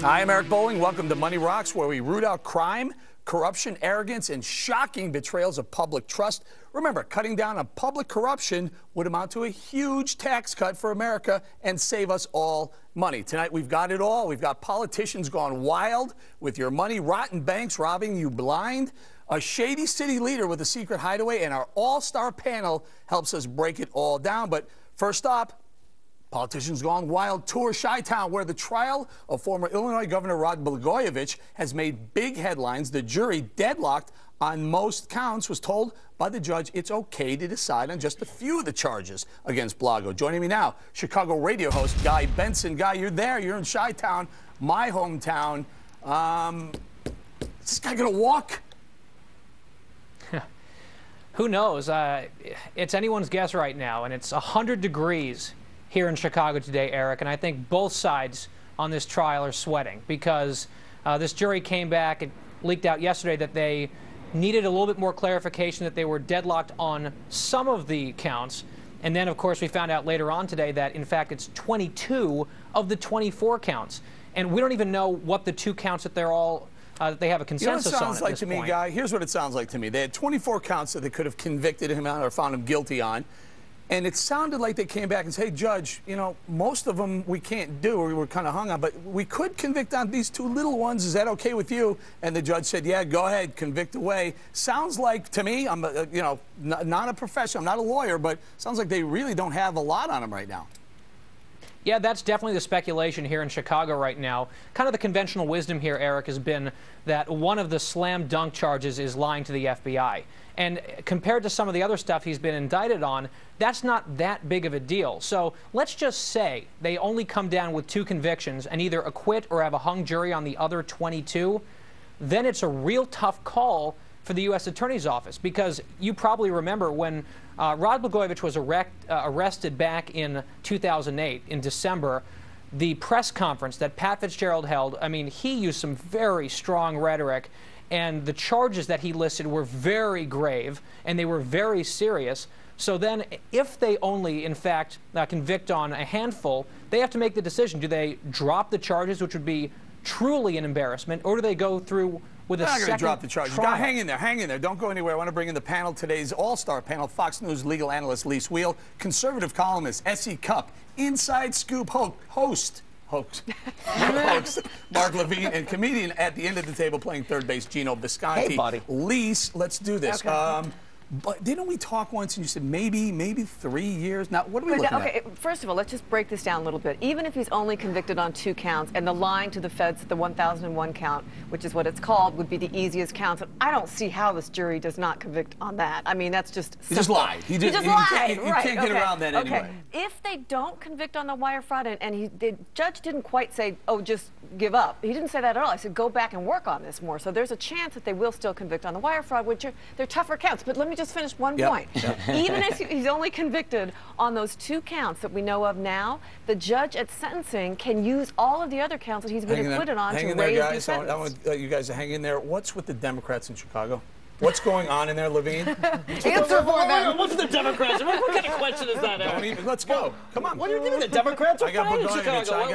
Hi, I'm Eric Bowling. Welcome to Money Rocks, where we root out crime, corruption, arrogance, and shocking betrayals of public trust. Remember, cutting down on public corruption would amount to a huge tax cut for America and save us all money. Tonight, we've got it all. We've got politicians gone wild with your money, rotten banks robbing you blind, a shady city leader with a secret hideaway, and our all-star panel helps us break it all down. But first up, Politicians Gone Wild tour Chi-Town, where the trial of former Illinois Governor Rod Blagojevich has made big headlines. The jury, deadlocked on most counts, was told by the judge it's okay to decide on just a few of the charges against Blago. Joining me now, Chicago radio host Guy Benson. Guy, you're there. You're in Chi-Town, my hometown. Is this guy going to walk? Who knows? It's anyone's guess right now, and it's 100 degrees here in Chicago today, Eric, and I think both sides on this trial are sweating because this jury came back and leaked out yesterday that they needed a little bit more clarification, that they were deadlocked on some of the counts. And then, of course, we found out later on today that, in fact, it's 22 of the 24 counts. And we don't even know what the two counts that they're all that they have a consensus on at this point. You know what it sounds like to me, Guy? Here's what it sounds like to me. They had 24 counts that they could have convicted him on or found him guilty on. And it sounded like they came back and said, hey, Judge, you know, most of them we can't do, or we were kind of hung on, but we could convict on these two little ones. Is that okay with you? And the judge said, yeah, go ahead, convict away. Sounds like, to me, I'm, you know, not a professional, I'm not a lawyer, but sounds like they really don't have a lot on him right now. Yeah, that's definitely the speculation here in Chicago right now. Kind of the conventional wisdom here, Eric, has been that one of the slam dunk charges is lying to the FBI. And compared to some of the other stuff he's been indicted on, that's not that big of a deal. So let's just say they only come down with 2 convictions and either acquit or have a hung jury on the other 22. Then it's a real tough call for the U.S. Attorney's Office, because you probably remember when Rod Blagojevich was arrested back in 2008, in December, the press conference that Pat Fitzgerald held, I mean, he used some very strong rhetoric, and the charges that he listed were very grave, and they were very serious. So then, if they only, in fact, convict on a handful, they have to make the decision. Do they drop the charges, which would be truly an embarrassment, or do they go through with a second trial? They're not going to drop the charges. Guy, hang in there, hang in there. Don't go anywhere. I want to bring in the panel, today's all-star panel, Fox News legal analyst Lise Wheel, conservative columnist S.E. Cupp, Inside Scoop host Mark Levine, and comedian at the end of the table playing third base, Gino Bisconti. Hey, buddy. Lise, let's do this. Okay. But didn't we talk once and you said maybe 3 years? Now, what are we looking at? First of all, let's just break this down a little bit. Even if he's only convicted on 2 counts and the lying to the feds, the 1001 count, which is what it's called, would be the easiest count. I don't see how this jury does not convict on that. I mean, that's just simple. He just lied. He just lied. You can't get around that anyway. If they don't convict on the wire fraud, and the judge didn't quite say, oh, just give up. He didn't say that at all. I said, go back and work on this more. So there's a chance that they will still convict on the wire fraud, which they're tougher counts. But let me just finish one point. Even if he's only convicted on those 2 counts that we know of now, the judge at sentencing can use all of the other counts that he's been acquitted on to raise the sentence. I want you guys to hang in there. What's with the Democrats in Chicago? What's going on in there, Levine? Answer for them. What's the Democrats? What kind of question is that? Don't even, let's go. Come on. What do you mean the Democrats are fine in Chicago?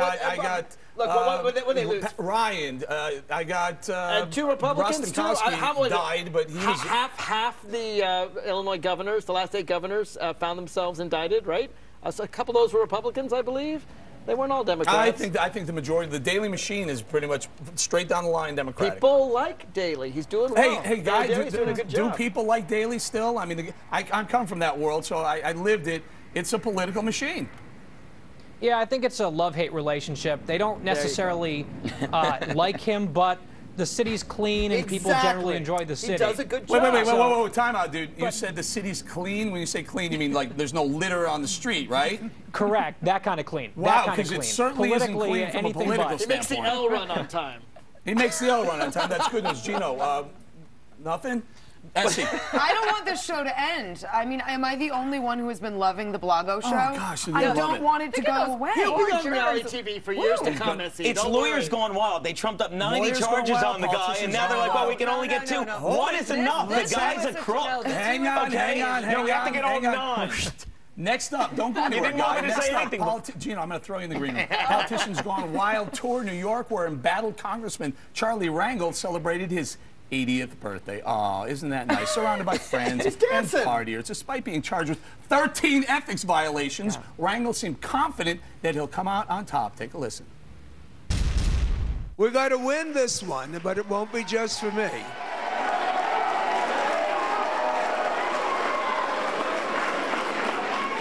What they lose? Ryan. I got and 2 Republicans. Died, but he was half the Illinois governors, the last 8 governors, found themselves indicted. Right? A couple of those were Republicans, I believe. They weren't all Democrats. I think the majority, the Daley machine is pretty much straight down the line Democratic. People like Daley. He's doing well. Hey, guys, do people like Daley still? I mean, I come from that world, so I lived it. It's a political machine. Yeah, I think it's a love-hate relationship. They don't necessarily like him, but the city's clean and people generally enjoy the city. He does a good job. Wait, time out, dude. You said the city's clean. When you say clean, you mean like there's no litter on the street, right? Correct. That kind of clean. Wow, because it certainly isn't clean from a political standpoint. He makes the L run on time. He makes the L run on time. That's good news. Gino, nothing? Essie. I don't want this show to end. I mean, am I the only one who has been loving the Blago show? Oh, gosh. I don't want it to go away. He'll be on reality TV for years to come, Essie. It's lawyers gone wild. They trumped up 90 charges on the guy, and now they're like, well, we can only get 2. One is enough. The guy's a crook. Hang on. No, we have to get all 9. Next up, don't go anywhere, didn't want guy. me to Next say up, anything, Gino, I'm going to throw you in the green room. Politicians Gone Wild tour, New York, where embattled Congressman Charlie Rangel celebrated his 80th birthday. Oh, isn't that nice? Surrounded by friends and partiers. Despite being charged with 13 ethics violations, Rangel seemed confident that he'll come out on top. Take a listen. We're going to win this one, but it won't be just for me.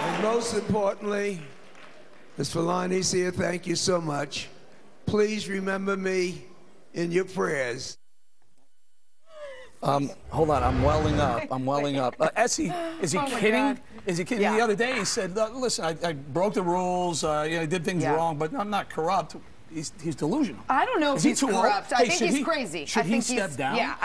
And most importantly, Ms. Felani's here, thank you so much. Please remember me in your prayers. Hold on, I'm welling up. I'm welling up. Essie, is he kidding? Is he kidding? Yeah. The other day he said, listen, I broke the rules, I did things wrong, but I'm not corrupt. He's delusional. I don't know if he's corrupt. I think he's crazy. Should he step down? Yeah,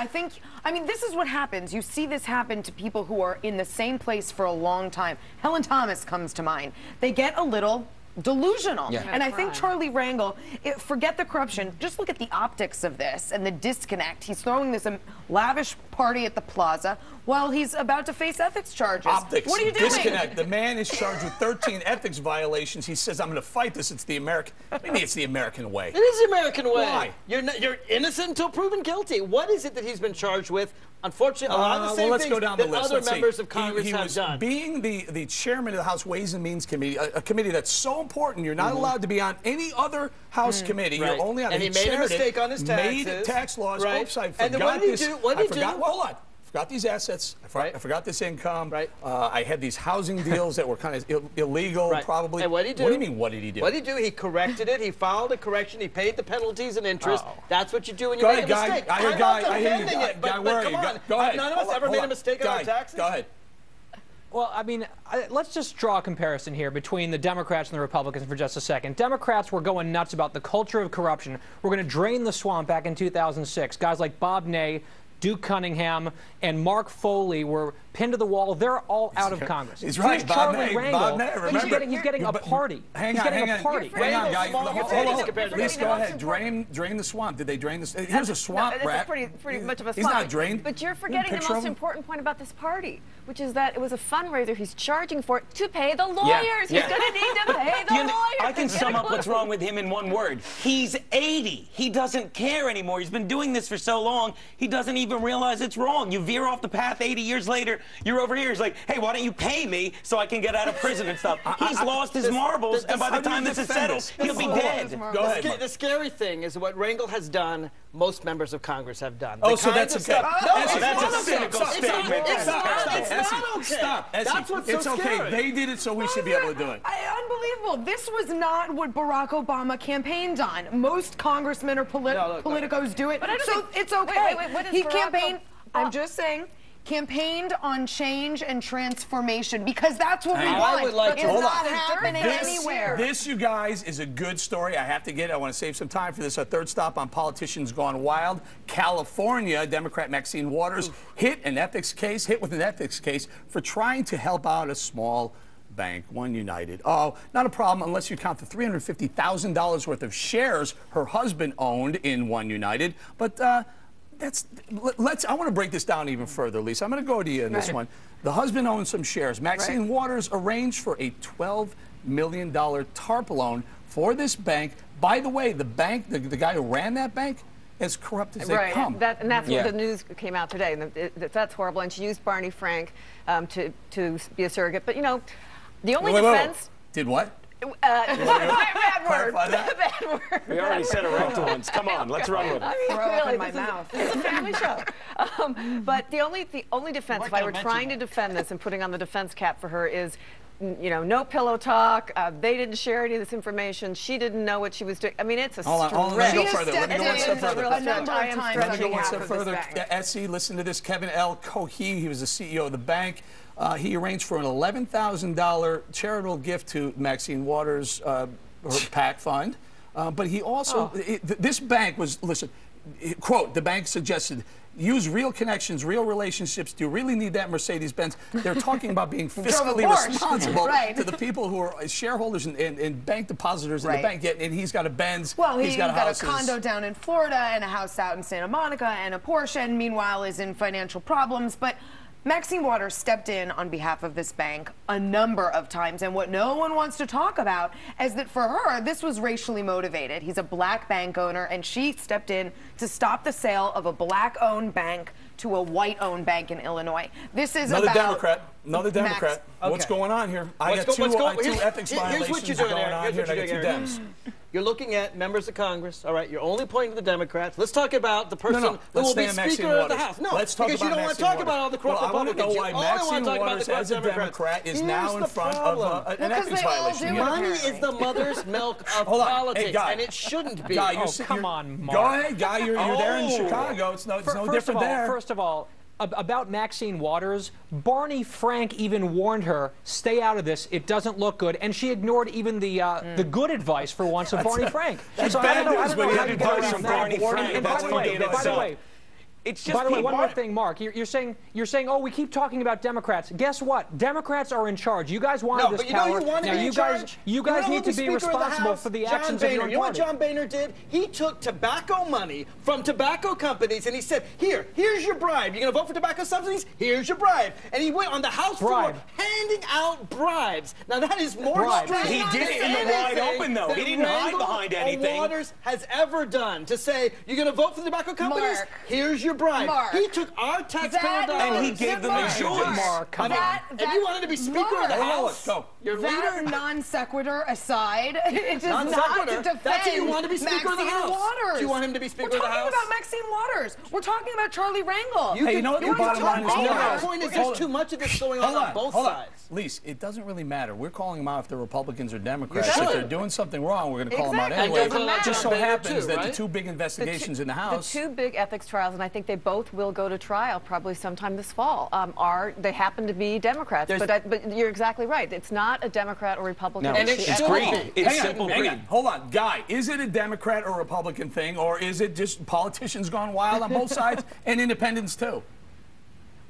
I mean, this is what happens. You see this happen to people who are in the same place for a long time. Helen Thomas comes to mind. They get a little delusional. Yeah. And I think Charlie Rangel, forget the corruption, just look at the optics of this and the disconnect. He's throwing this lavish party at the plaza while he's about to face ethics charges. Optics, what are you doing? disconnect. The man is charged with 13 ethics violations. He says, I'm going to fight this. It's the American, maybe it's the American way. It is the American way. Why? You're innocent until proven guilty. What is it that he's been charged with? Unfortunately, a lot of the same let's things go down the that list. other Let's members see. of Congress he have was done. Being the chairman of the House Ways and Means Committee, a committee that's so important, you're not allowed to be on any other House committee. Right. You're only on And he made a mistake on his taxes. Made tax laws. Right. Oops, I forgot And then what did he this. do? What did he do? Well, hold on. I forgot these assets. I forgot this income. Right. I had these housing deals that were kind of illegal, Right. probably. And what did he do? What do you mean, what did he do? What did he do? He corrected it. He filed a correction. He paid the penalties and interest. Oh. That's what you do when you Go make ahead, a Guy. mistake. I hear I'm Guy. not I hear you. defending it, Guy, where are but you? come on. Go ahead. None of us ever made a mistake on our taxes. Go ahead. Well, I mean, let's just draw a comparison here between the Democrats and the Republicans for just a second. Democrats were going nuts about the culture of corruption. We're going to drain the swamp back in 2006. Guys like Bob Ney, Duke Cunningham, and Mark Foley were pinned to the wall. They're all out of Congress. He's right. Here's Charlie Rangel. Bob Ney, remember. He's getting a party. Hang he's on, getting hang a party. Hang on, guys. Small Hold potatoes on. compared to Please the go most ahead. Drain the swamp. Did they drain the? Here's a swamp It's rat. pretty much of a swamp. He's not drained. But you're forgetting the Picture of most him. important point about this party, which is that it was a fundraiser. He's charging for it to pay the lawyers. yeah. He's going to need to pay the lawyers. I can sum up what's wrong with him in one word. He's 80. He doesn't care anymore. He's been doing this for so long, he doesn't even realize it's wrong. You veer off the path 80 years later, you're over here. He's like, hey, why don't you pay me so I can get out of prison and stuff? He's lost his marbles, and by the time this is settled, he'll be dead. Go ahead. The scary thing is what Rangel has done, most members of Congress have done. Oh, The so kinds that's of okay. stuff- No, No, that's a not okay. cynical It's not- statement. It's not okay. Stop. Essie, That's what's it's so okay. scary. They did it, so we should be able to do it. Unbelievable. This was not what Barack Obama campaigned on. Most congressmen or politicos do it. But I don't So think- it's okay. wait, what is He Barack campaigned, I'm just saying, campaigned on change and transformation because that's what we Hang on. want. I would like it's to- not Hold on. happening anywhere. This, you guys, is a good story. I have to get it. I want to save some time for this. Our third stop on Politicians Gone Wild. California Democrat Maxine Waters hit with an ethics case for trying to help out a small bank, One United. Oh, not a problem unless you count the $350,000 worth of shares her husband owned in One United. But I want to break this down even further, Lisa. I'm going to go to you in this one. The husband owned some shares. Maxine Waters arranged for a $12 million TARP loan for this bank. By the way, the bank, the guy who ran that bank, as corrupt as they come. And that's what the news came out today. And that's horrible. And she used Barney Frank to be a surrogate. But, you know, the only defense... Did what? Bad word. Clarify that? Bad word. We already said it right once. Come on, let's run with it. I mean, Throw up really, in my this mouth. Is a family show. But the only defense, if I were trying to defend this and putting on the defense cap for her, is, you know, no pillow talk. They didn't share any of this information. She didn't know what she was doing. I mean, it's a stretch. Let me go further. Let me go one step further. A number of times Let me on go one behalf step of this further. bank. Essie, listen to this. Kevin L. Cohee, he was the CEO of the bank. He arranged for an $11,000 charitable gift to Maxine Waters' her PAC fund. But he also, this bank was, listen, quote, the bank suggested, use real connections, real relationships. Do you really need that Mercedes-Benz? They're talking about being fiscally responsible to the people who are shareholders and bank depositors in the bank. And he's got a Benz. Well, he's got houses. a condo down in Florida and a house out in Santa Monica and a Porsche, and meanwhile is in financial problems. But Maxine Waters stepped in on behalf of this bank a number of times, and what no one wants to talk about is that for her, this was racially motivated. He's a black bank owner, and she stepped in to stop the sale of a black-owned bank to a white-owned bank in Illinois. This is Another about Democrat. Another Democrat. What's going on here? I got two ethics violations Here's what you're doing, going on here, and I got two Dems. You're looking at members of Congress, all right? You're only pointing to the Democrats. Let's talk about the person who will be Speaker of the House. No, let's talk because about you don't want to talk about all the corrupt Republicans. I want to know why Maxine Waters, as a Democrat, is now in front of an ethics violation. Money is the mother's milk of politics, and it shouldn't be. Guy, come on, Mark. Go ahead, Guy. You're there in Chicago. It's no different there. First of all, about Maxine Waters, Barney Frank even warned her, stay out of this, it doesn't look good, and she ignored even the good advice for once of Barney Frank. That's bad news, but you had advice from Barney Frank. And by the way, one more thing, Mark. You're saying, oh, we keep talking about Democrats. Guess what? Democrats are in charge. You guys wanted this power. You guys need to be responsible for the actions of your own party. You know what John Boehner did? He took tobacco money from tobacco companies and he said, here's your bribe. You're going to vote for tobacco subsidies? Here's your bribe. And he went on the House floor handing out bribes. Now that is more strange. He did it in the wide open, though. He didn't hide behind anything. Waters has ever done to say, you're going to vote for the tobacco companies? Here's your bribe. Mark, he took our taxpayer dollars and he gave them insurance. Mark, come on. And you wanted to be Speaker of the House. Your leader. Non sequitur aside, it does not defend. That's who you want to be Speaker of the House. Waters. Do you want him to be Speaker of the House? We're talking about Maxine Waters. We're talking about Charlie Rangel. Hey, you know what the bottom line is? The point is there's too much of this going on both sides. Lise, it doesn't really matter. We're calling them out if they're Republicans or Democrats. If they're doing something wrong, we're going to call them out anyway. It just so happens that the two big investigations in the House. The two big ethics trials, and I think they both will go to trial probably sometime this fall, they happen to be Democrats. But you're exactly right. It's not a Democrat or Republican issue. And it should be. It's simple greed. Hold on. Guy, is it a Democrat or Republican thing, or is it just politicians gone wild on both sides and independents too?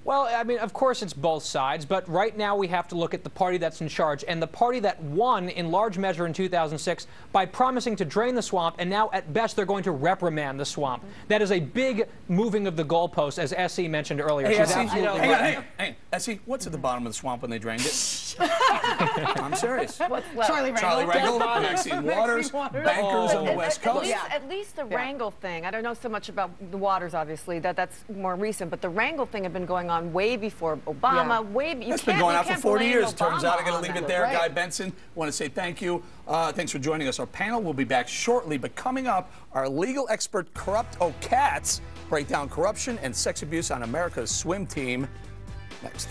Well, I mean, of course it's both sides, but right now we have to look at the party that's in charge, and the party that won in large measure in 2006 by promising to drain the swamp, and now at best they're going to reprimand the swamp. That is a big moving of the goalpost, as S.E. mentioned earlier. Hey, hang on. S.E., what's at the bottom of the swamp when they drained it? I'm serious. Charlie Rangel, Maxine Waters, bankers on the West Coast. At least the Rangel thing, I don't know so much about the Waters, obviously, that's more recent, but the Rangel thing had been going on way before Obama. It's been going on for 40 years. Turns out I'm going to leave it there. Guy Benson, want to say thank you. Thanks for joining us. Our panel will be back shortly, but coming up, our legal expert Corrupt O'Cats break down corruption and sex abuse on America's swim team next.